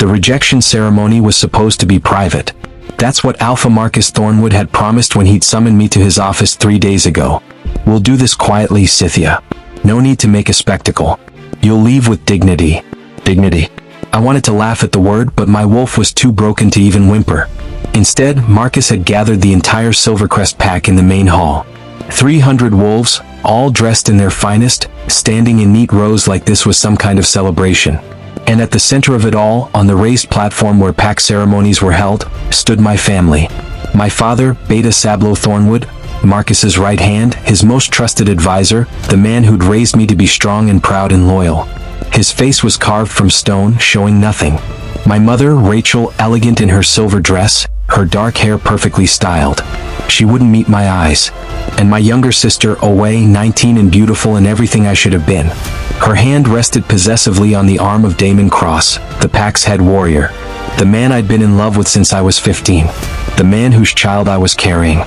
The rejection ceremony was supposed to be private. That's what Alpha Marcus Thornwood had promised when he'd summoned me to his office 3 days ago. We'll do this quietly, Sphia. No need to make a spectacle. You'll leave with dignity. Dignity. I wanted to laugh at the word, but my wolf was too broken to even whimper. Instead, Marcus had gathered the entire Silvercrest pack in the main hall. 300 wolves, all dressed in their finest, standing in neat rows like this was some kind of celebration. And at the center of it all, on the raised platform where pack ceremonies were held, stood my family. My father, Beta Sablo Thornwood, Marcus's right hand, his most trusted advisor, the man who'd raised me to be strong and proud and loyal. His face was carved from stone, showing nothing. My mother, Rachel, elegant in her silver dress, her dark hair perfectly styled. She wouldn't meet my eyes. And my younger sister, Owe, 19 and beautiful and everything I should have been. Her hand rested possessively on the arm of Damon Cross, the pack's head warrior. The man I'd been in love with since I was 15. The man whose child I was carrying.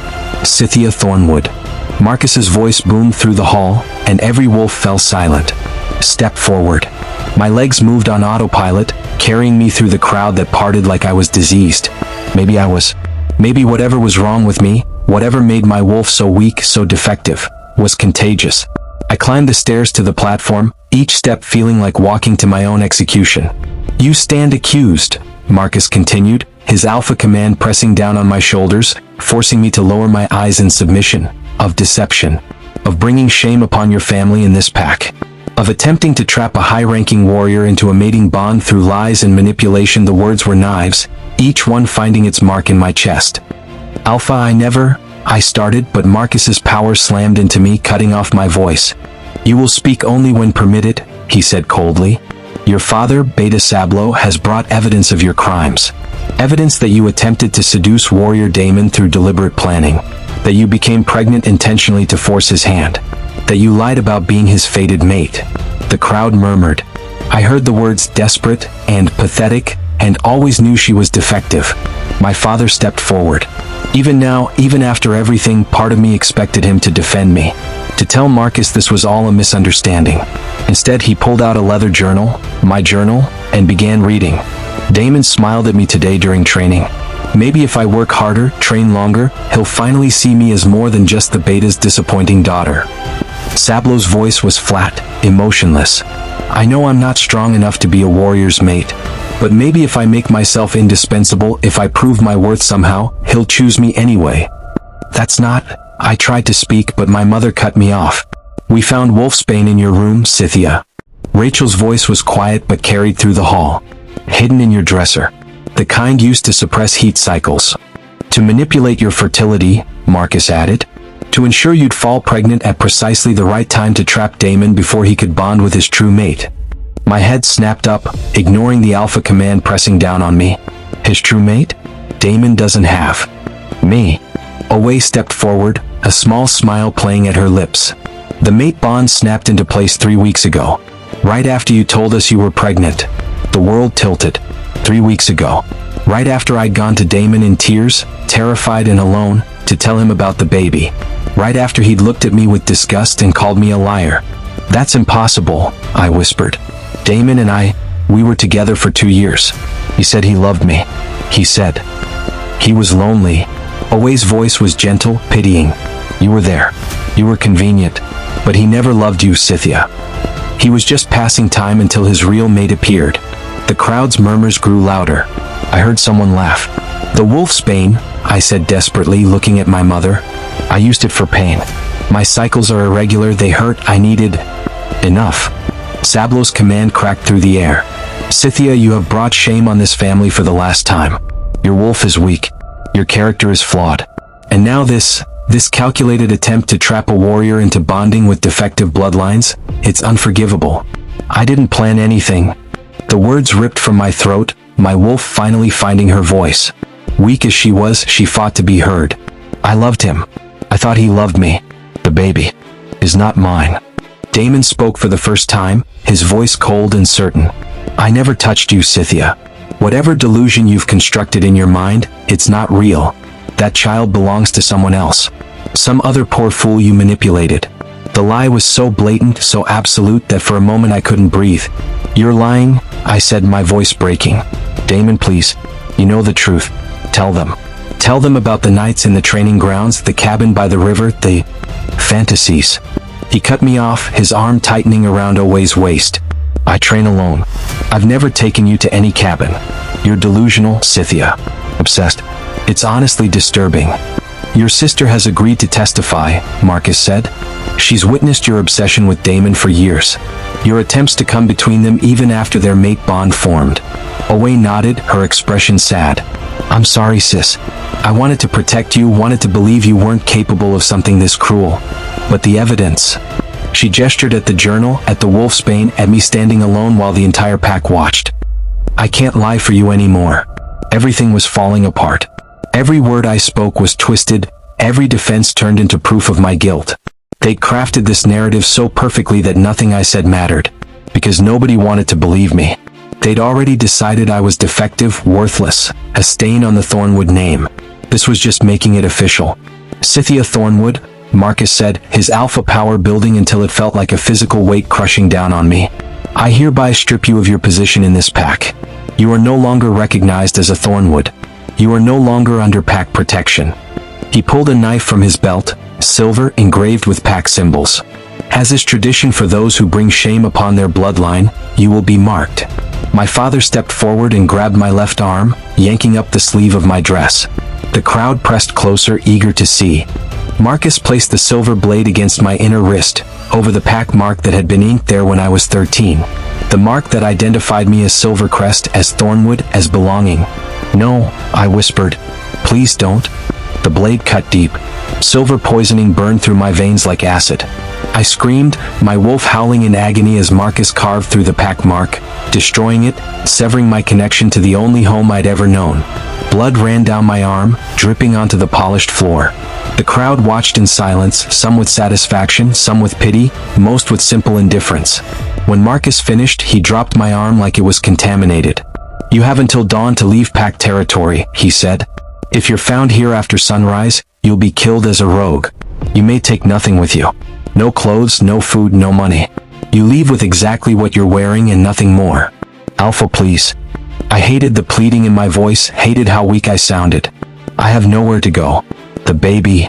Sphia Thornwood. Marcus's voice boomed through the hall, and every wolf fell silent. Step forward. My legs moved on autopilot, carrying me through the crowd that parted like I was diseased. Maybe I was. Maybe whatever was wrong with me, whatever made my wolf so weak, so defective, was contagious. I climbed the stairs to the platform, each step feeling like walking to my own execution. You stand accused, Marcus continued, his alpha command pressing down on my shoulders, forcing me to lower my eyes in submission, of deception, of bringing shame upon your family in this pack, of attempting to trap a high-ranking warrior into a mating bond through lies and manipulation. The words were knives, each one finding its mark in my chest. Alpha, I started, but Marcus's power slammed into me, cutting off my voice. You will speak only when permitted, he said coldly. Your father, Beta Sablo, has brought evidence of your crimes. Evidence that you attempted to seduce warrior Damon through deliberate planning. That you became pregnant intentionally to force his hand. That you lied about being his fated mate. The crowd murmured. I heard the words desperate and pathetic, and always knew she was defective. My father stepped forward. Even now, even after everything, part of me expected him to defend me. To tell Marcus this was all a misunderstanding. Instead, he pulled out a leather journal, my journal, and began reading. Damon smiled at me today during training. Maybe if I work harder, train longer, he'll finally see me as more than just the Beta's disappointing daughter. Sablo's voice was flat, emotionless. I know I'm not strong enough to be a warrior's mate, but maybe if I make myself indispensable, if I prove my worth somehow, he'll choose me anyway. That's not... I tried to speak, but my mother cut me off. We found wolfsbane in your room, Sphia. Rachel's voice was quiet but carried through the hall. Hidden in your dresser. The kind used to suppress heat cycles. To manipulate your fertility, Marcus added. To ensure you'd fall pregnant at precisely the right time to trap Damon before he could bond with his true mate. My head snapped up, ignoring the alpha command pressing down on me. His true mate? Damon doesn't have me. Owe stepped forward, a small smile playing at her lips. The mate bond snapped into place 3 weeks ago. Right after you told us you were pregnant. The world tilted. 3 weeks ago. Right after I'd gone to Damon in tears, terrified and alone, to tell him about the baby. Right after he'd looked at me with disgust and called me a liar. That's impossible, I whispered. Damon and we were together for 2 years. He said he loved me. He said he was lonely. Owe's voice was gentle, pitying. You were there. You were convenient. But he never loved you, Sphia. He was just passing time until his real mate appeared. The crowd's murmurs grew louder. I heard someone laugh. The wolfsbane, I said desperately, looking at my mother. I used it for pain. My cycles are irregular, they hurt, I needed... enough. Sablo's command cracked through the air. Sphia, you have brought shame on this family for the last time. Your wolf is weak. Your character is flawed. And now this calculated attempt to trap a warrior into bonding with defective bloodlines, it's unforgivable. I didn't plan anything. The words ripped from my throat, my wolf finally finding her voice. Weak as she was, she fought to be heard. I loved him. I thought he loved me. The baby is not mine. Damon spoke for the first time, his voice cold and certain. I never touched you, Sphia. Whatever delusion you've constructed in your mind, it's not real. That child belongs to someone else. Some other poor fool you manipulated. The lie was so blatant, so absolute that for a moment I couldn't breathe. You're lying, I said, my voice breaking. Damon, please. You know the truth. Tell them. Tell them about the nights in the training grounds, the cabin by the river, the fantasies. He cut me off, his arm tightening around Owe's waist. I train alone. I've never taken you to any cabin. You're delusional, Sphia. Obsessed. It's honestly disturbing. Your sister has agreed to testify, Marcus said. She's witnessed your obsession with Damon for years. Your attempts to come between them even after their mate bond formed. Owe nodded, her expression sad. I'm sorry, sis. I wanted to protect you, wanted to believe you weren't capable of something this cruel. But the evidence... She gestured at the journal, at the wolf's bane, at me standing alone while the entire pack watched. I can't lie for you anymore. Everything was falling apart. Every word I spoke was twisted, every defense turned into proof of my guilt. They'd crafted this narrative so perfectly that nothing I said mattered, because nobody wanted to believe me. They'd already decided I was defective, worthless, a stain on the Thornwood name. This was just making it official. Sphia Thornwood, Marcus said, his alpha power building until it felt like a physical weight crushing down on me. I hereby strip you of your position in this pack. You are no longer recognized as a Thornwood. You are no longer under pack protection. He pulled a knife from his belt, silver engraved with pack symbols. As is tradition for those who bring shame upon their bloodline, you will be marked. My father stepped forward and grabbed my left arm, yanking up the sleeve of my dress. The crowd pressed closer, eager to see. Marcus placed the silver blade against my inner wrist, over the pack mark that had been inked there when I was 13. The mark that identified me as Silvercrest, as Thornwood, as belonging. No, I whispered. Please don't. The blade cut deep. Silver poisoning burned through my veins like acid. I screamed, my wolf howling in agony as Marcus carved through the pack mark, destroying it, severing my connection to the only home I'd ever known. Blood ran down my arm, dripping onto the polished floor. The crowd watched in silence, some with satisfaction, some with pity, most with simple indifference. When Marcus finished, he dropped my arm like it was contaminated. You have until dawn to leave pack territory, he said. If you're found here after sunrise, you'll be killed as a rogue. You may take nothing with you. No clothes, no food, no money. You leave with exactly what you're wearing and nothing more. Alpha, please. I hated the pleading in my voice, hated how weak I sounded. I have nowhere to go. The baby.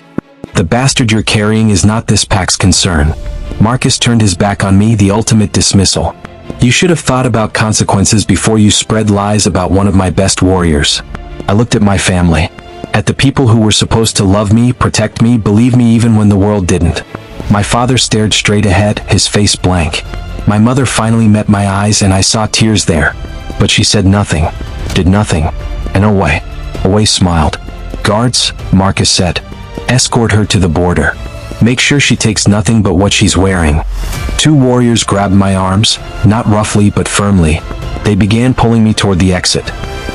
The bastard you're carrying is not this pack's concern. Marcus turned his back on me, the ultimate dismissal. You should have thought about consequences before you spread lies about one of my best warriors. I looked at my family. At the people who were supposed to love me, protect me, believe me even when the world didn't. My father stared straight ahead, his face blank. My mother finally met my eyes and I saw tears there. But she said nothing, did nothing. And Owe smiled. Guards, Marcus said. Escort her to the border. Make sure she takes nothing but what she's wearing. Two warriors grabbed my arms, not roughly but firmly. They began pulling me toward the exit.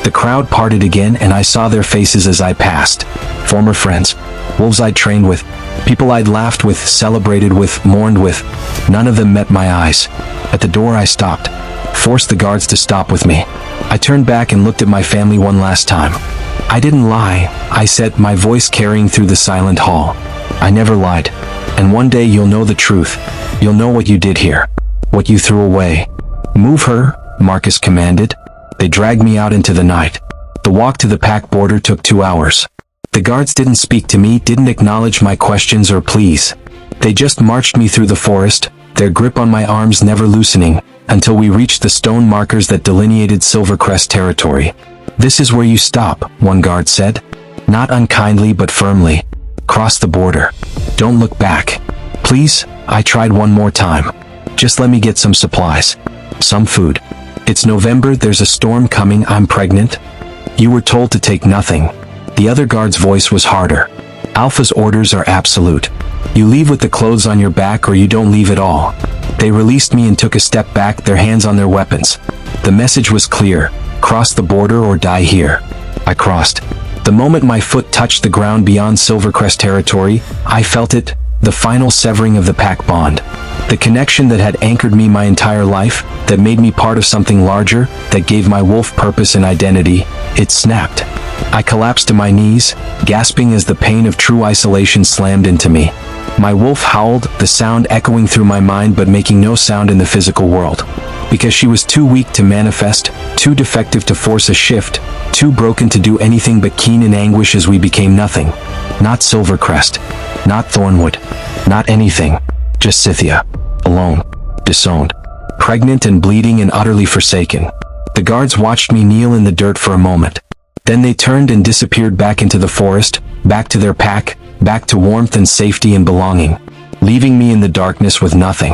The crowd parted again and I saw their faces as I passed. Former friends, wolves I'd trained with, people I'd laughed with, celebrated with, mourned with. None of them met my eyes. At the door I stopped, forced the guards to stop with me. I turned back and looked at my family one last time. I didn't lie, I said, my voice carrying through the silent hall. I never lied. And one day you'll know the truth. You'll know what you did here. What you threw away. Move her, Marcus commanded. They dragged me out into the night. The walk to the pack border took 2 hours. The guards didn't speak to me, didn't acknowledge my questions or pleas. They just marched me through the forest, their grip on my arms never loosening, until we reached the stone markers that delineated Silvercrest territory. This is where you stop, one guard said. Not unkindly but firmly. Cross the border. Don't look back. Please, I tried one more time. Just let me get some supplies. Some food. It's November, there's a storm coming, I'm pregnant. You were told to take nothing. The other guard's voice was harder. Alpha's orders are absolute. You leave with the clothes on your back or you don't leave at all. They released me and took a step back, their hands on their weapons. The message was clear. Cross the border or die here. I crossed. The moment my foot touched the ground beyond Silvercrest territory, I felt it, the final severing of the pack bond. The connection that had anchored me my entire life, that made me part of something larger, that gave my wolf purpose and identity, it snapped. I collapsed to my knees, gasping as the pain of true isolation slammed into me. My wolf howled, the sound echoing through my mind but making no sound in the physical world. Because she was too weak to manifest, too defective to force a shift, too broken to do anything but keen in anguish as we became nothing. Not Silvercrest. Not Thornwood. Not anything. Just Sphia. Alone. Disowned. Pregnant and bleeding and utterly forsaken. The guards watched me kneel in the dirt for a moment. Then they turned and disappeared back into the forest, back to their pack, back to warmth and safety and belonging, leaving me in the darkness with nothing.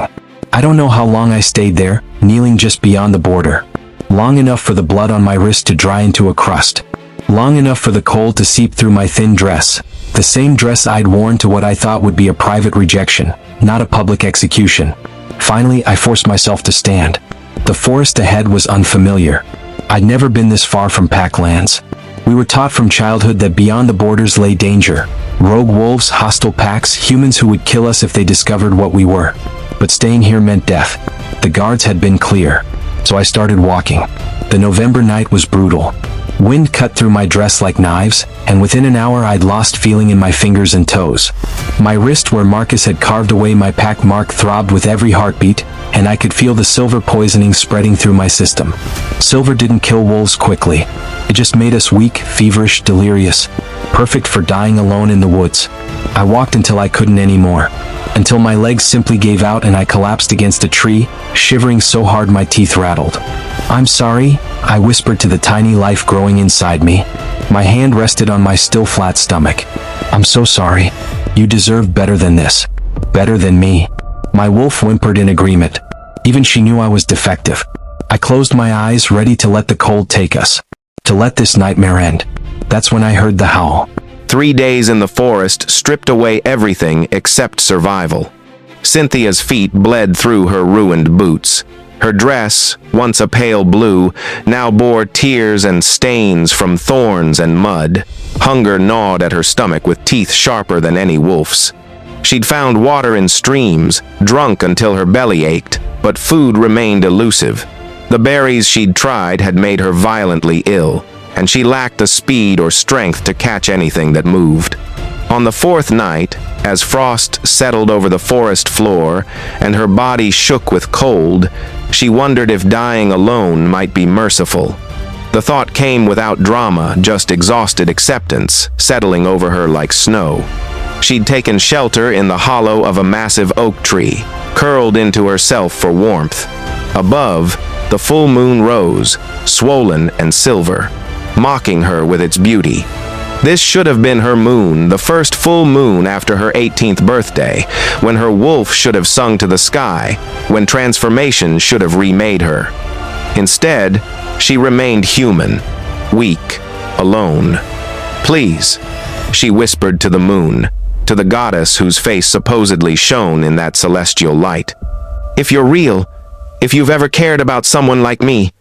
I don't know how long I stayed there, kneeling just beyond the border. Long enough for the blood on my wrist to dry into a crust. Long enough for the cold to seep through my thin dress, the same dress I'd worn to what I thought would be a private rejection, not a public execution. Finally, I forced myself to stand. The forest ahead was unfamiliar. I'd never been this far from packlands. We were taught from childhood that beyond the borders lay danger. Rogue wolves, hostile packs, humans who would kill us if they discovered what we were. But staying here meant death. The guards had been clear. So I started walking. The November night was brutal. Wind cut through my dress like knives, and within an hour I'd lost feeling in my fingers and toes. My wrist where Marcus had carved away my pack mark throbbed with every heartbeat, and I could feel the silver poisoning spreading through my system. Silver didn't kill wolves quickly. It just made us weak, feverish, delirious, perfect for dying alone in the woods. I walked until I couldn't anymore, until my legs simply gave out and I collapsed against a tree, shivering so hard my teeth rattled. "I'm sorry," I whispered to the tiny life growing inside me. My hand rested on my still flat stomach. "I'm so sorry. You deserve better than this. Better than me." My wolf whimpered in agreement. Even she knew I was defective. I closed my eyes, ready to let the cold take us. To let this nightmare end. That's when I heard the howl. 3 days in the forest stripped away everything except survival. Cynthia's feet bled through her ruined boots. Her dress, once a pale blue, now bore tears and stains from thorns and mud. Hunger gnawed at her stomach with teeth sharper than any wolf's. She'd found water in streams, drunk until her belly ached, but food remained elusive. The berries she'd tried had made her violently ill, and she lacked the speed or strength to catch anything that moved. On the 4th night, as frost settled over the forest floor and her body shook with cold, she wondered if dying alone might be merciful. The thought came without drama, just exhausted acceptance, settling over her like snow. She'd taken shelter in the hollow of a massive oak tree, curled into herself for warmth. Above, the full moon rose, swollen and silver, mocking her with its beauty. This should have been her moon, the first full moon after her 18th birthday, when her wolf should have sung to the sky, when transformation should have remade her. Instead, she remained human, weak, alone. "Please," she whispered to the moon, to the goddess whose face supposedly shone in that celestial light. "If you're real, if you've ever cared about someone like me,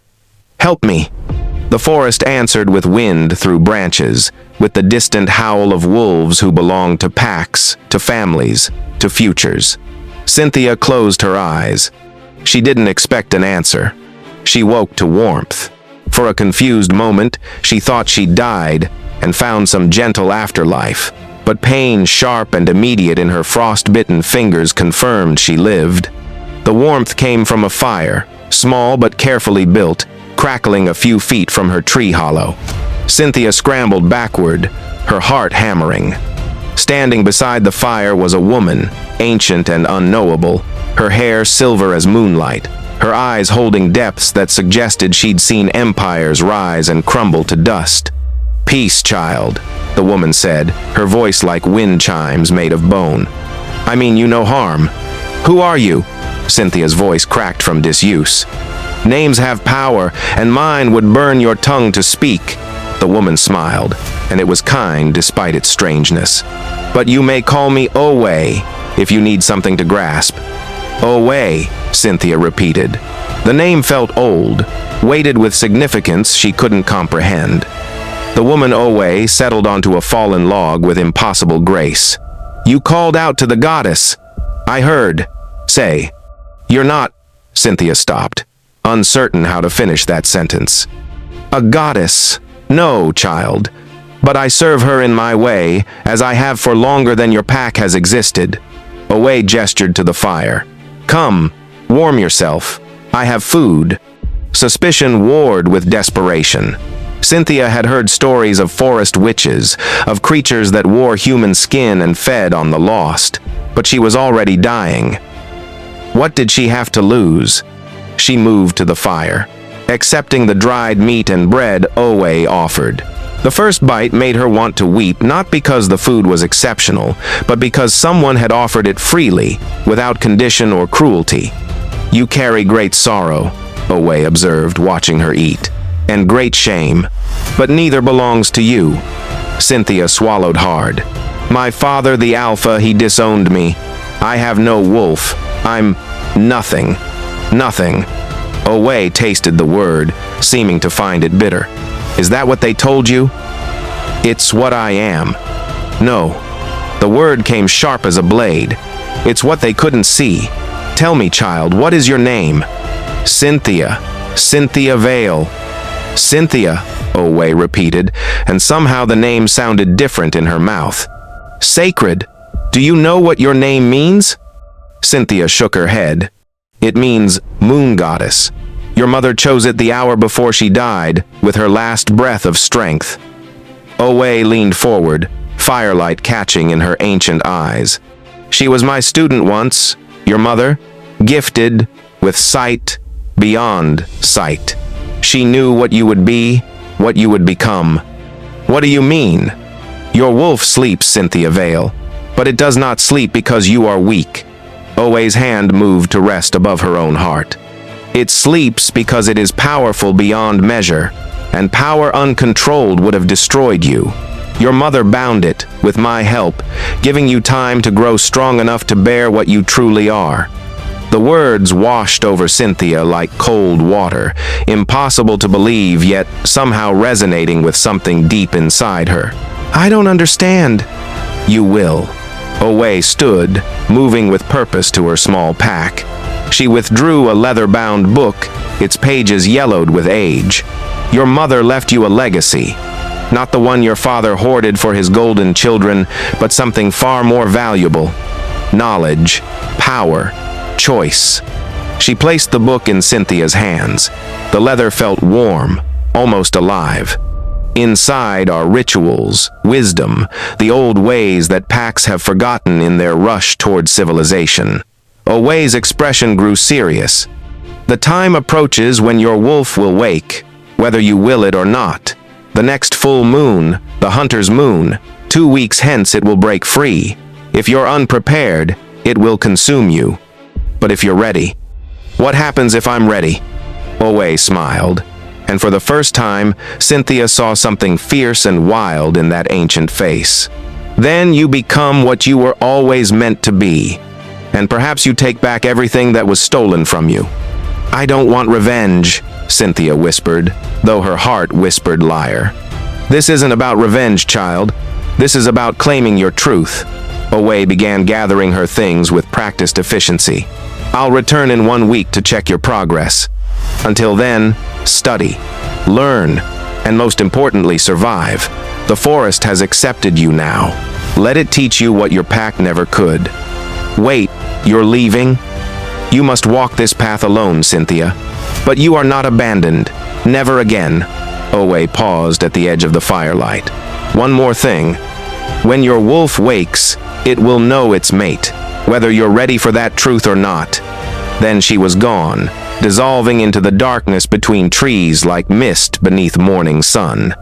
help me." The forest answered with wind through branches, with the distant howl of wolves who belonged to packs, to families, to futures. Cynthia closed her eyes. She didn't expect an answer. She woke to warmth. For a confused moment, she thought she'd died and found some gentle afterlife, but pain sharp and immediate in her frost-bitten fingers confirmed she lived. The warmth came from a fire, small but carefully built, crackling a few feet from her tree hollow. Cynthia scrambled backward, her heart hammering. Standing beside the fire was a woman, ancient and unknowable, her hair silver as moonlight, her eyes holding depths that suggested she'd seen empires rise and crumble to dust. "Peace, child," the woman said, her voice like wind chimes made of bone. "I mean you no harm." "Who are you?" Cynthia's voice cracked from disuse. "Names have power, and mine would burn your tongue to speak." The woman smiled, and it was kind despite its strangeness. "But you may call me Owe, if you need something to grasp." "Owe," Cynthia repeated. The name felt old, weighted with significance she couldn't comprehend. The woman Owe settled onto a fallen log with impossible grace. "You called out to the goddess." "I heard. Say." "You're not—" Cynthia stopped, uncertain how to finish that sentence. "A goddess. No, child. But I serve her in my way, as I have for longer than your pack has existed." Owe gestured to the fire. "Come, warm yourself. I have food." Suspicion warred with desperation. Sphia had heard stories of forest witches, of creatures that wore human skin and fed on the lost, but she was already dying. What did she have to lose? She moved to the fire, accepting the dried meat and bread Owe offered. The first bite made her want to weep, not because the food was exceptional, but because someone had offered it freely, without condition or cruelty. "You carry great sorrow," Owe observed, watching her eat, "and great shame, but neither belongs to you." Sphia swallowed hard. "My father, the Alpha, he disowned me. I have no wolf. I'm nothing. Nothing." Owe tasted the word, seeming to find it bitter. "Is that what they told you?" "It's what I am." "No." The word came sharp as a blade. "It's what they couldn't see. Tell me, child, what is your name?" "Sphia. Sphia Vale." "Sphia," Owe repeated, and somehow the name sounded different in her mouth. "Sacred. Do you know what your name means?" Sphia shook her head. "It means moon goddess. Your mother chose it the hour before she died, with her last breath of strength." Owe leaned forward, firelight catching in her ancient eyes. "She was my student once, your mother, gifted with sight beyond sight. She knew what you would be, what you would become." "What do you mean?" "Your wolf sleeps, Sphia Vale, but it does not sleep because you are weak." Owe's hand moved to rest above her own heart. "It sleeps because it is powerful beyond measure, and power uncontrolled would have destroyed you. Your mother bound it, with my help, giving you time to grow strong enough to bear what you truly are." The words washed over Sphia like cold water, impossible to believe, yet somehow resonating with something deep inside her. "I don't understand." "You will." Owe stood, moving with purpose to her small pack. She withdrew a leather-bound book, its pages yellowed with age. "Your mother left you a legacy. Not the one your father hoarded for his golden children, but something far more valuable. Knowledge, power, choice." She placed the book in Cynthia's hands. The leather felt warm, almost alive. Inside are rituals, wisdom, the old ways that packs have forgotten in their rush toward civilization. Owe's expression grew serious. "The time approaches when your wolf will wake, whether you will it or not. The next full moon, the hunter's moon, 2 weeks hence it will break free. If you're unprepared, it will consume you. But if you're ready..." "What happens if I'm ready?" Owe smiled, and for the first time, Sphia saw something fierce and wild in that ancient face. "Then you become what you were always meant to be, and perhaps you take back everything that was stolen from you." "I don't want revenge," Sphia whispered, though her heart whispered liar. "This isn't about revenge, child. This is about claiming your truth." Owe began gathering her things with practiced efficiency. "I'll return in 1 week to check your progress. Until then, study, learn, and most importantly, survive. The forest has accepted you now. Let it teach you what your pack never could." "Wait, you're leaving?" "You must walk this path alone, Sphia. But you are not abandoned. Never again." Owe paused at the edge of the firelight. "One more thing. When your wolf wakes, it will know its mate, whether you're ready for that truth or not." Then she was gone, dissolving into the darkness between trees like mist beneath morning sun.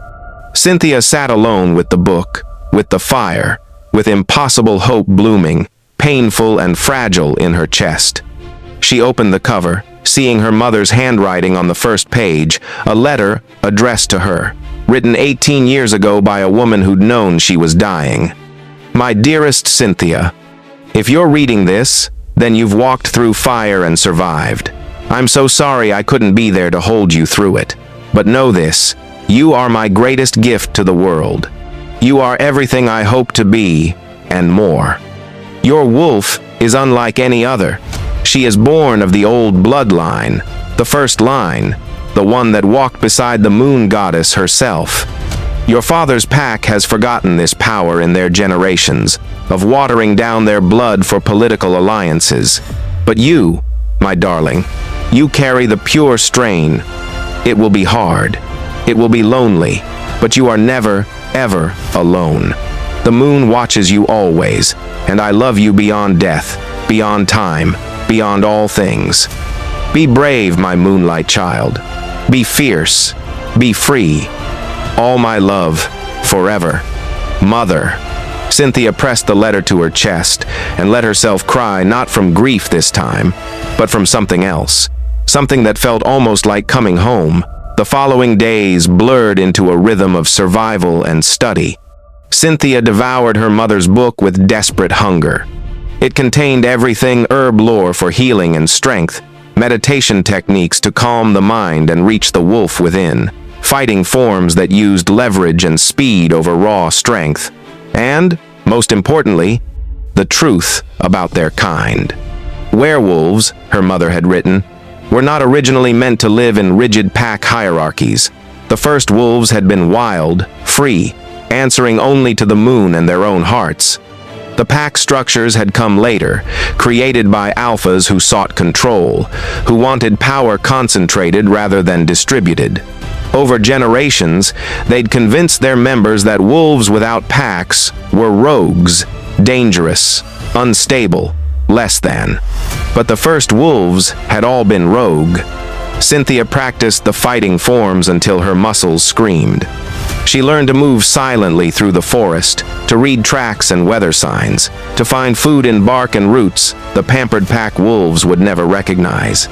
Sphia sat alone with the book, with the fire, with impossible hope blooming, painful and fragile in her chest. She opened the cover, seeing her mother's handwriting on the first page, a letter addressed to her, written 18 years ago by a woman who'd known she was dying. "My dearest Sphia, if you're reading this, then you've walked through fire and survived. I'm so sorry I couldn't be there to hold you through it. But know this, you are my greatest gift to the world. You are everything I hope to be, and more. Your wolf is unlike any other. She is born of the old bloodline, the first line, the one that walked beside the moon goddess herself. Your father's pack has forgotten this power in their generations, of watering down their blood for political alliances. But you, my darling, You carry the pure strain. It will be hard. It will be lonely, but you are never, ever alone. The moon watches you always, and I love you beyond death, beyond time, beyond all things. Be brave, my moonlight child. Be fierce. Be free. All my love, forever. Mother. Sphia pressed the letter to her chest and let herself cry, not from grief this time, but from something else. Something that felt almost like coming home. The following days blurred into a rhythm of survival and study. Sphia devoured her mother's book with desperate hunger. It contained everything: herb lore for healing and strength, meditation techniques to calm the mind and reach the wolf within, fighting forms that used leverage and speed over raw strength, and, most importantly, the truth about their kind. Werewolves, her mother had written, were not originally meant to live in rigid pack hierarchies. The first wolves had been wild, free, answering only to the moon and their own hearts. The pack structures had come later, created by alphas who sought control, who wanted power concentrated rather than distributed. Over generations, they'd convinced their members that wolves without packs were rogues, dangerous, unstable, less than. But the first wolves had all been rogue. Sphia practiced the fighting forms until her muscles screamed. She learned to move silently through the forest, to read tracks and weather signs, to find food in bark and roots the pampered pack wolves would never recognize.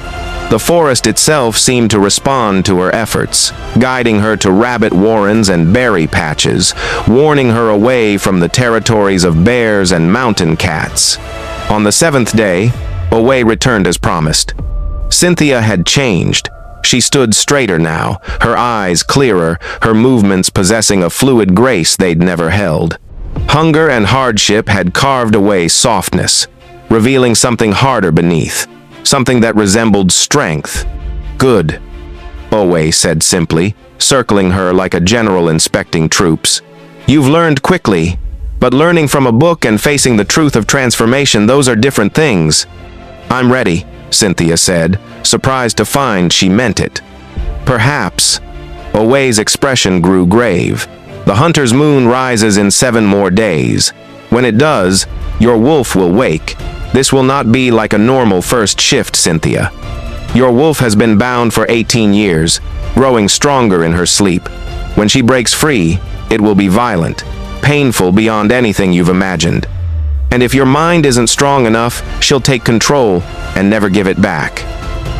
The forest itself seemed to respond to her efforts, guiding her to rabbit warrens and berry patches, warning her away from the territories of bears and mountain cats. On the seventh day, Owe returned as promised. Sphia had changed. She stood straighter now, her eyes clearer, her movements possessing a fluid grace they'd never held. Hunger and hardship had carved away softness, revealing something harder beneath, something that resembled strength. Good, Owe said simply, circling her like a general inspecting troops. You've learned quickly, but learning from a book and facing the truth of transformation, those are different things. I'm ready, Sphia said, surprised to find she meant it. Perhaps. Owe's expression grew grave. The hunter's moon rises in 7 more days. When it does, your wolf will wake. This will not be like a normal first shift, Sphia. Your wolf has been bound for 18 years, growing stronger in her sleep. When she breaks free, it will be violent, painful beyond anything you've imagined. And if your mind isn't strong enough, she'll take control and never give it back.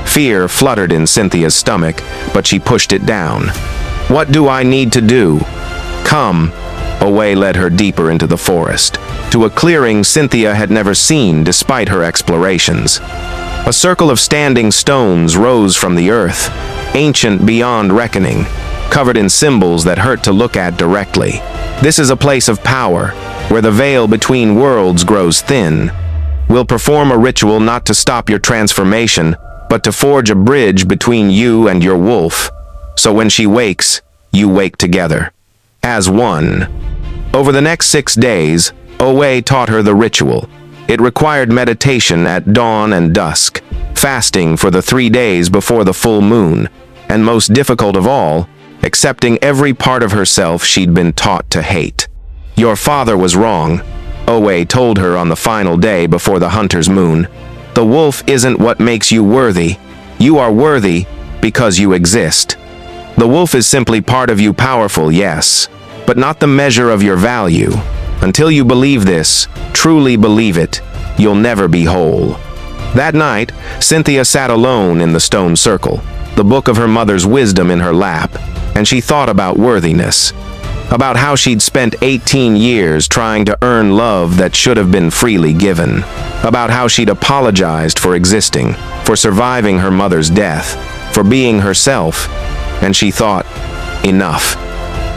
Fear fluttered in Sphya's stomach, but she pushed it down. What do I need to do? Come. Owe led her deeper into the forest, to a clearing Sphia had never seen despite her explorations. A circle of standing stones rose from the earth, ancient beyond reckoning, covered in symbols that hurt to look at directly. This is a place of power, where the veil between worlds grows thin. We'll perform a ritual not to stop your transformation, but to forge a bridge between you and your wolf. So when she wakes, you wake together. As one. Over the next 6 days, Owe taught her the ritual. It required meditation at dawn and dusk, fasting for the 3 days before the full moon, and most difficult of all, accepting every part of herself she'd been taught to hate. Your father was wrong, Owe told her on the final day before the hunter's moon. The wolf isn't what makes you worthy. You are worthy because you exist. The wolf is simply part of you, powerful, yes, but not the measure of your value. Until you believe this, truly believe it, you'll never be whole. That night, Sphia sat alone in the stone circle, the book of her mother's wisdom in her lap, and she thought about worthiness. About how she'd spent 18 years trying to earn love that should have been freely given. About how she'd apologized for existing, for surviving her mother's death, for being herself. And she thought, enough.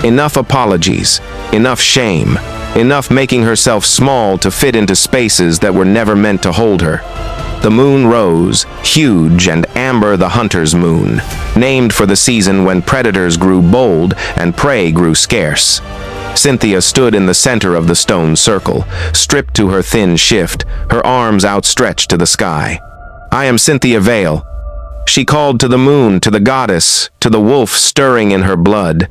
Enough apologies, enough shame, enough making herself small to fit into spaces that were never meant to hold her. The moon rose, huge and amber, the hunter's moon, named for the season when predators grew bold and prey grew scarce. Sphia stood in the center of the stone circle, stripped to her thin shift, her arms outstretched to the sky. I am Sphia Vale. She called to the moon, to the goddess, to the wolf stirring in her blood.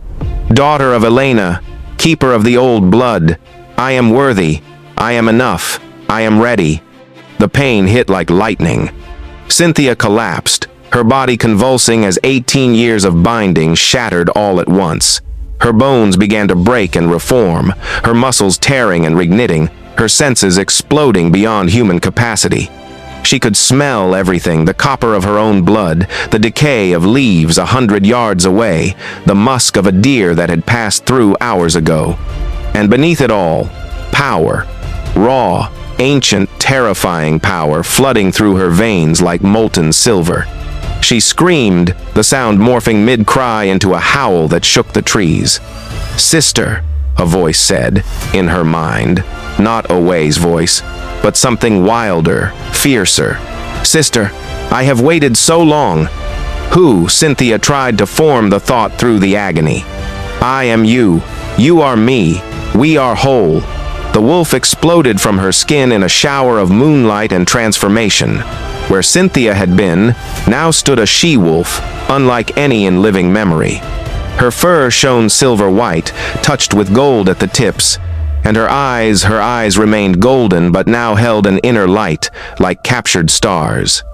Daughter of Elena, keeper of the old blood, I am worthy, I am enough, I am ready. The pain hit like lightning. Sphia collapsed, her body convulsing as 18 years of binding shattered all at once. Her bones began to break and reform, her muscles tearing and reknitting, her senses exploding beyond human capacity. She could smell everything, the copper of her own blood, the decay of leaves 100 yards away, the musk of a deer that had passed through hours ago. And beneath it all, power. Raw, ancient, terrifying power flooding through her veins like molten silver. She screamed, the sound morphing mid-cry into a howl that shook the trees. "Sister," a voice said, in her mind. Not Owei's voice, but something wilder, fiercer. "Sister, I have waited so long." Who? Sphia tried to form the thought through the agony. "I am you. You are me. We are whole." The wolf exploded from her skin in a shower of moonlight and transformation. Where Sphia had been, now stood a she-wolf, unlike any in living memory. Her fur shone silver white, touched with gold at the tips, and her eyes remained golden but now held an inner light, like captured stars.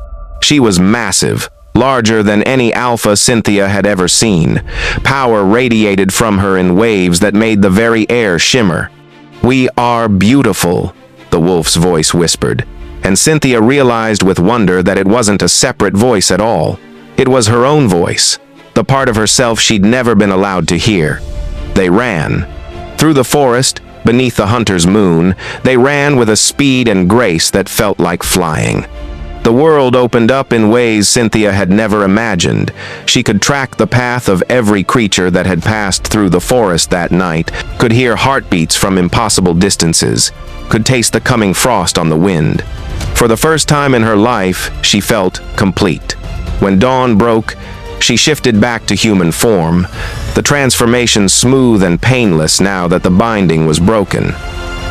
She was massive, larger than any alpha Sphia had ever seen. Power radiated from her in waves that made the very air shimmer. "We are beautiful," the wolf's voice whispered, and Sphia realized with wonder that it wasn't a separate voice at all. It was her own voice, the part of herself she'd never been allowed to hear. They ran. Through the forest, beneath the hunter's moon, they ran with a speed and grace that felt like flying. The world opened up in ways Sphia had never imagined. She could track the path of every creature that had passed through the forest that night, could hear heartbeats from impossible distances, could taste the coming frost on the wind. For the first time in her life, she felt complete. When dawn broke, she shifted back to human form, the transformation smooth and painless now that the binding was broken.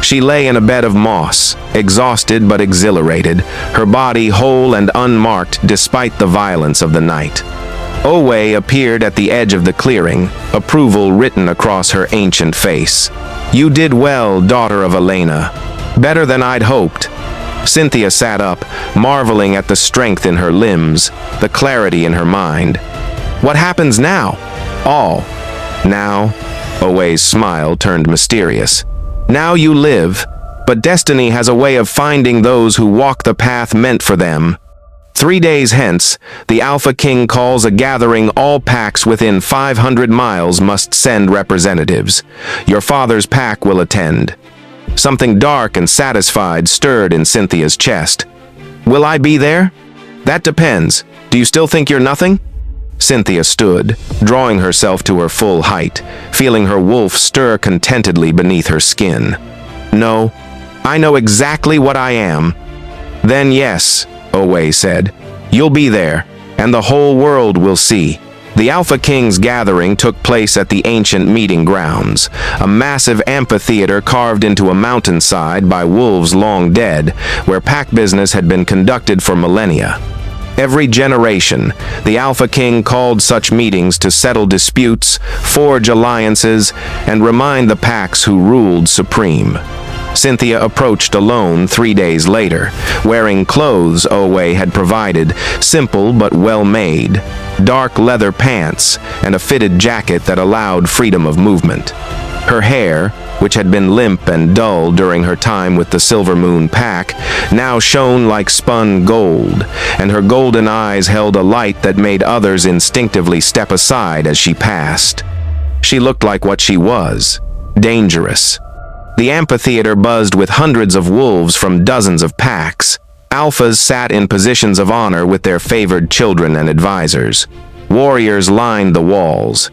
She lay in a bed of moss, exhausted but exhilarated, her body whole and unmarked despite the violence of the night. Owei appeared at the edge of the clearing, approval written across her ancient face. "You did well, daughter of Elena. Better than I'd hoped." Sphia sat up, marveling at the strength in her limbs, the clarity in her mind. "What happens now?" "All. Now," Owei's smile turned mysterious. "Now you live, but destiny has a way of finding those who walk the path meant for them. 3 days hence, the Alpha King calls a gathering. All packs within 500 miles must send representatives. Your father's pack will attend." Something dark and satisfied stirred in Sphya's chest. "Will I be there?" "That depends. Do you still think you're nothing?" Sphia stood, drawing herself to her full height, feeling her wolf stir contentedly beneath her skin. "No, I know exactly what I am." "Then yes," Owei said, "you'll be there, and the whole world will see." The Alpha King's gathering took place at the ancient meeting grounds, a massive amphitheater carved into a mountainside by wolves long dead, where pack business had been conducted for millennia. Every generation, the Alpha King called such meetings to settle disputes, forge alliances, and remind the packs who ruled supreme. Sphia approached alone 3 days later, wearing clothes Owei had provided, simple but well-made, dark leather pants, and a fitted jacket that allowed freedom of movement. Her hair, which had been limp and dull during her time with the Silver Moon Pack, now shone like spun gold, and her golden eyes held a light that made others instinctively step aside as she passed. She looked like what she was, dangerous. The amphitheater buzzed with hundreds of wolves from dozens of packs. Alphas sat in positions of honor with their favored children and advisors. Warriors lined the walls.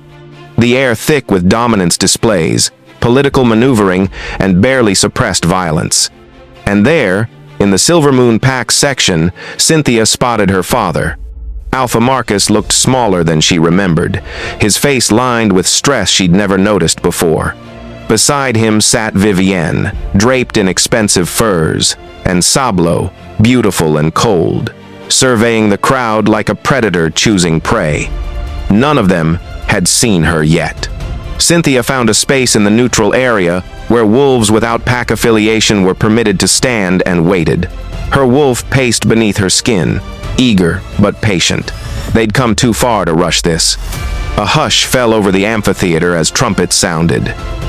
The air thick with dominance displays, political maneuvering, and barely suppressed violence. And there, in the Silver Moon Pack section, Sphia spotted her father. Alpha Marcus looked smaller than she remembered, his face lined with stress she'd never noticed before. Beside him sat Vivienne, draped in expensive furs, and Sablo, beautiful and cold. surveying the crowd like a predator choosing prey. None of them had seen her yet. Sphia found a space in the neutral area where wolves without pack affiliation were permitted to stand and waited. Her wolf paced beneath her skin, eager but patient. They'd come too far to rush this. A hush fell over the amphitheater as trumpets sounded.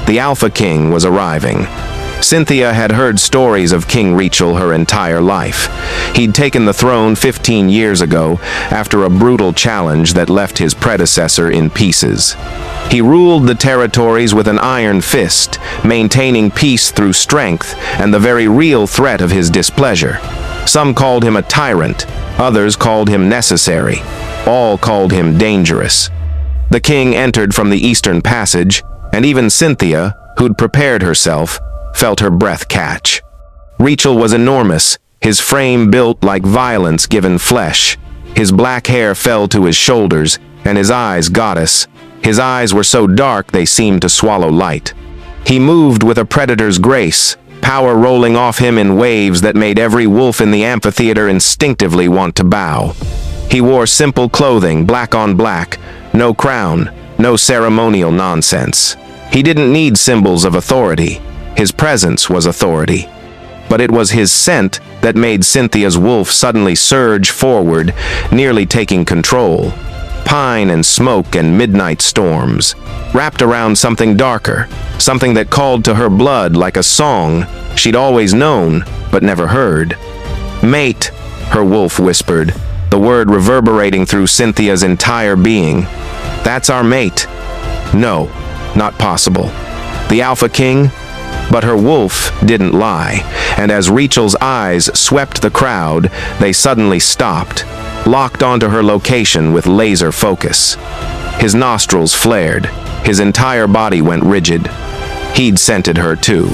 The Alpha King was arriving. Sphia had heard stories of King Rachel her entire life. He'd taken the throne 15 years ago after a brutal challenge that left his predecessor in pieces. He ruled the territories with an iron fist, maintaining peace through strength and the very real threat of his displeasure. Some called him a tyrant, others called him necessary, all called him dangerous. The king entered from the eastern passage, and even Sphia, who'd prepared herself, felt her breath catch. Rachel was enormous, his frame built like violence given flesh. His black hair fell to his shoulders, and his eyes goddess. His eyes were so dark they seemed to swallow light. He moved with a predator's grace, power rolling off him in waves that made every wolf in the amphitheater instinctively want to bow. He wore simple clothing, black on black, no crown, no ceremonial nonsense. He didn't need symbols of authority. His presence was authority. But it was his scent that made Sphya's wolf suddenly surge forward, nearly taking control. Pine and smoke and midnight storms, wrapped around something darker, something that called to her blood like a song she'd always known but never heard. "Mate," her wolf whispered, the word reverberating through Sphya's entire being. "That's our mate." No, not possible. The Alpha King? But her wolf didn't lie, and as Rachel's eyes swept the crowd, they suddenly stopped, locked onto her location with laser focus. His nostrils flared, his entire body went rigid. He'd scented her too.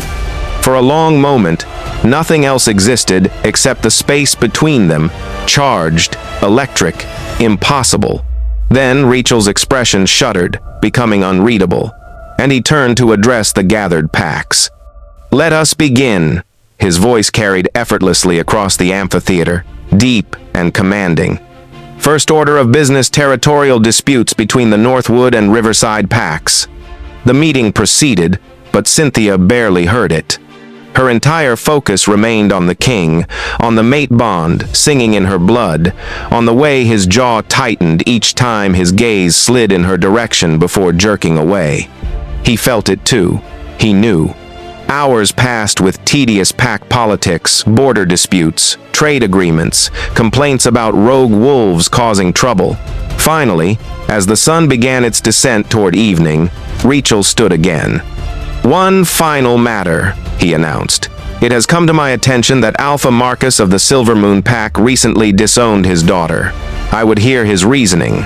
For a long moment, nothing else existed except the space between them, charged, electric, impossible. Then Rachel's expression shuddered, becoming unreadable, and he turned to address the gathered packs. "Let us begin." His voice carried effortlessly across the amphitheater, deep and commanding. "First order of business: territorial disputes between the Northwood and Riverside packs." The meeting proceeded, but Sphia barely heard it. Her entire focus remained on the king, on the mate bond singing in her blood, on the way his jaw tightened each time his gaze slid in her direction before jerking away. He felt it too. He knew. Hours passed with tedious pack politics, border disputes, trade agreements, complaints about rogue wolves causing trouble. Finally, as the sun began its descent toward evening, Rachel stood again. "One final matter," he announced. "It has come to my attention that Alpha Marcus of the Silver Moon Pack recently disowned his daughter. I would hear his reasoning."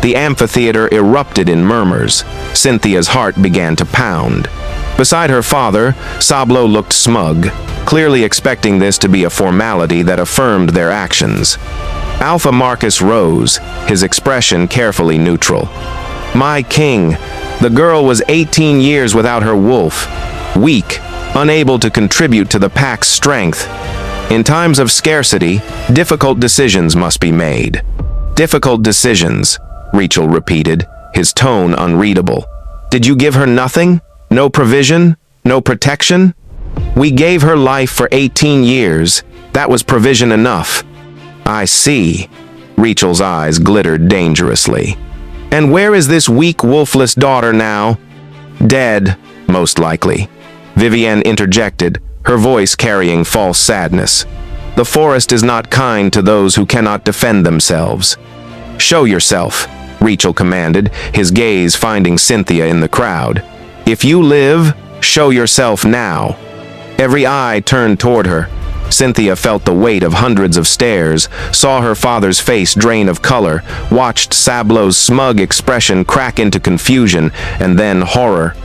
The amphitheater erupted in murmurs. Sphya's heart began to pound. Beside her father, Sablo looked smug, clearly expecting this to be a formality that affirmed their actions. Alpha Marcus rose, his expression carefully neutral. "My king, the girl was 18 years without her wolf, weak, unable to contribute to the pack's strength. In times of scarcity, difficult decisions must be made." "Difficult decisions," Rachel repeated, his tone unreadable. "Did you give her nothing? No provision? No protection?" "We gave her life for 18 years. That was provision enough." "I see." Rachel's eyes glittered dangerously. "And where is this weak, wolfless daughter now?" "Dead, most likely," Vivienne interjected, her voice carrying false sadness. "The forest is not kind to those who cannot defend themselves." "Show yourself," Rachel commanded, his gaze finding Sphia in the crowd. "If you live, show yourself now." Every eye turned toward her. Sphia felt the weight of hundreds of stares, saw her father's face drain of color, watched Sablo's smug expression crack into confusion, and then horror.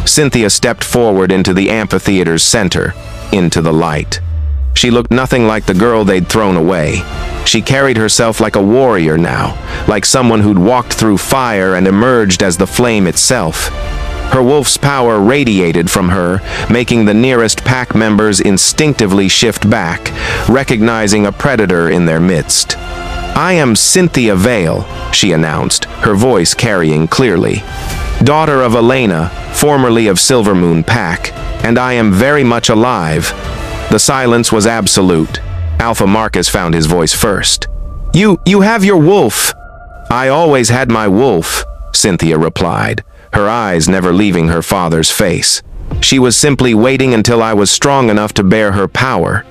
Sphia stepped forward into the amphitheater's center, into the light. She looked nothing like the girl they'd thrown away. She carried herself like a warrior now, like someone who'd walked through fire and emerged as the flame itself. Her wolf's power radiated from her, making the nearest pack members instinctively shift back, recognizing a predator in their midst. "I am Sphia Vale," she announced, her voice carrying clearly. "Daughter of Elena, formerly of Silvermoon Pack, and I am very much alive." The silence was absolute. Alpha Marcus found his voice first. You have your wolf." "I always had my wolf," Sphia replied, her eyes never leaving her father's face. "She was simply waiting until I was strong enough to bear her power.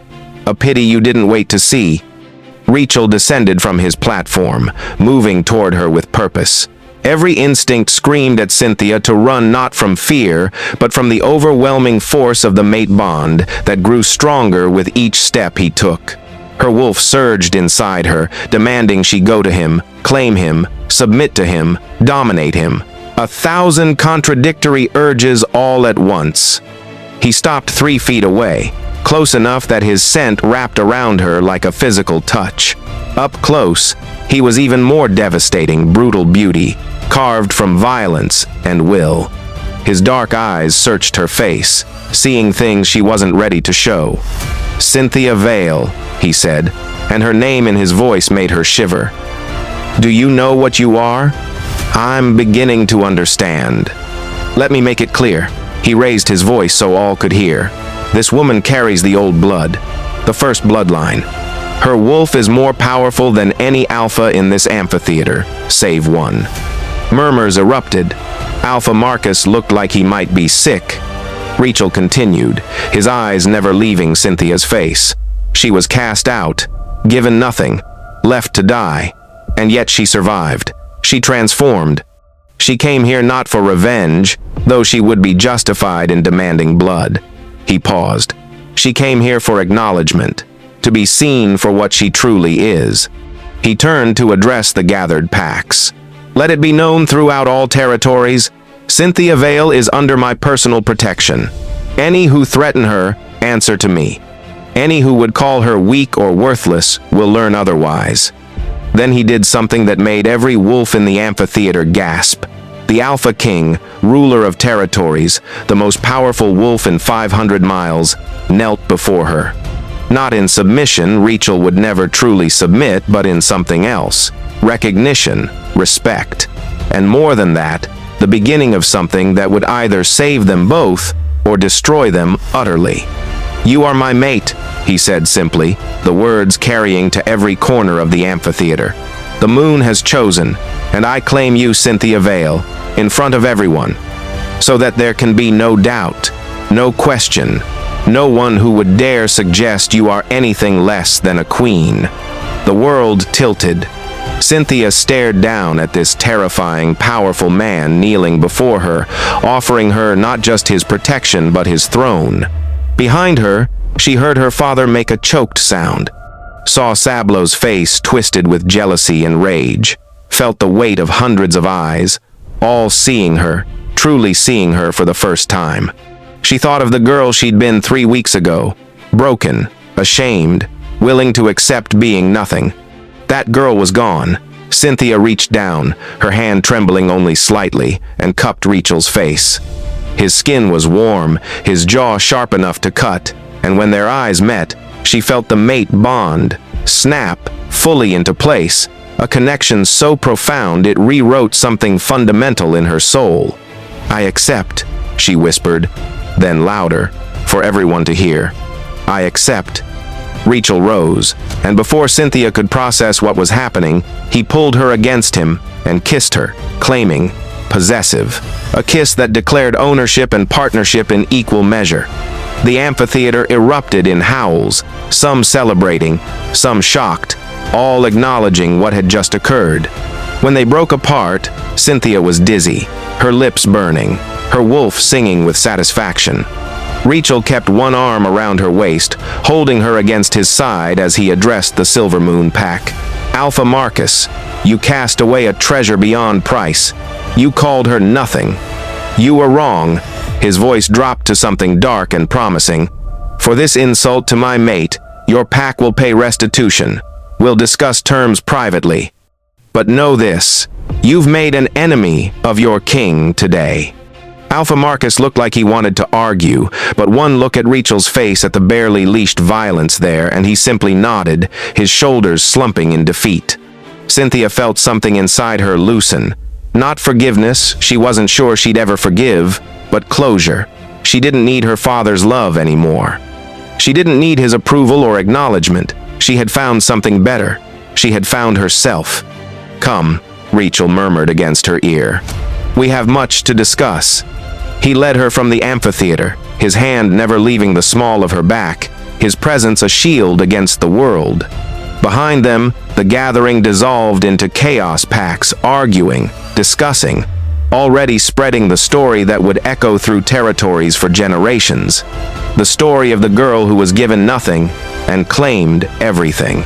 A pity you didn't wait to see." Rachel descended from his platform, moving toward her with purpose. Every instinct screamed at Sphia to run not from fear, but from the overwhelming force of the mate bond that grew stronger with each step he took. Her wolf surged inside her, demanding she go to him, claim him, submit to him, dominate him. 1,000 contradictory urges all at once. He stopped 3 feet away, close enough that his scent wrapped around her like a physical touch. Up close, he was even more devastating, brutal beauty, carved from violence and will. His dark eyes searched her face, seeing things she wasn't ready to show. "Sphia Vale," he said, and her name in his voice made her shiver. "Do you know what you are?" "I'm beginning to understand." "Let me make it clear." He raised his voice so all could hear. "This woman carries the old blood, the first bloodline. Her wolf is more powerful than any alpha in this amphitheater, save one." Murmurs erupted. Alpha Marcus looked like he might be sick. Rachel continued, his eyes never leaving Cynthia's face. She was cast out, given nothing, left to die, and yet she survived. She transformed. She came here not for revenge, though she would be justified in demanding blood. He paused. She came here for acknowledgement, to be seen for what she truly is. He turned to address the gathered packs. "Let it be known throughout all territories, Sphia Vale is under my personal protection. Any who threaten her, answer to me. Any who would call her weak or worthless will learn otherwise." Then he did something that made every wolf in the amphitheater gasp. The Alpha King, ruler of territories, the most powerful wolf in 500 miles, knelt before her. Not in submission, Rachel would never truly submit, but in something else. Recognition, respect, and more than that, the beginning of something that would either save them both or destroy them utterly. "You are my mate," he said simply, the words carrying to every corner of the amphitheater. "The moon has chosen, and I claim you, Sphia Vale, in front of everyone, so that there can be no doubt, no question, no one who would dare suggest you are anything less than a queen." The world tilted. Sphia stared down at this terrifying, powerful man kneeling before her, offering her not just his protection but his throne. Behind her, she heard her father make a choked sound, saw Sablow's face twisted with jealousy and rage, felt the weight of hundreds of eyes, all seeing her, truly seeing her for the first time. She thought of the girl she'd been 3 weeks ago, broken, ashamed, willing to accept being nothing. That girl was gone. Sphia reached down, her hand trembling only slightly, and cupped Rachel's face. His skin was warm, his jaw sharp enough to cut, and when their eyes met, she felt the mate bond snap fully into place, a connection so profound it rewrote something fundamental in her soul. "I accept," she whispered, then louder, for everyone to hear. "I accept." Rachel rose, and before Sphia could process what was happening, he pulled her against him and kissed her, claiming, possessive, a kiss that declared ownership and partnership in equal measure. The amphitheater erupted in howls, some celebrating, some shocked, all acknowledging what had just occurred. When they broke apart, Sphia was dizzy, her lips burning, her wolf singing with satisfaction. Rachel kept one arm around her waist, holding her against his side as he addressed the Silvermoon Pack. "Alpha Marcus, you cast away a treasure beyond price. You called her nothing. You were wrong." His voice dropped to something dark and promising. "For this insult to my mate, your pack will pay restitution. We'll discuss terms privately. But know this, you've made an enemy of your king today." Alpha Marcus looked like he wanted to argue, but one look at Rachel's face at the barely leashed violence there, and he simply nodded, his shoulders slumping in defeat. Cynthia felt something inside her loosen. Not forgiveness, she wasn't sure she'd ever forgive, but closure. She didn't need her father's love anymore. She didn't need his approval or acknowledgement. She had found something better. She had found herself. "Come," Rachel murmured against her ear. "We have much to discuss." He led her from the amphitheater, his hand never leaving the small of her back, his presence a shield against the world. Behind them, the gathering dissolved into chaos packs, arguing, discussing, already spreading the story that would echo through territories for generations. The story of the girl who was given nothing and claimed everything.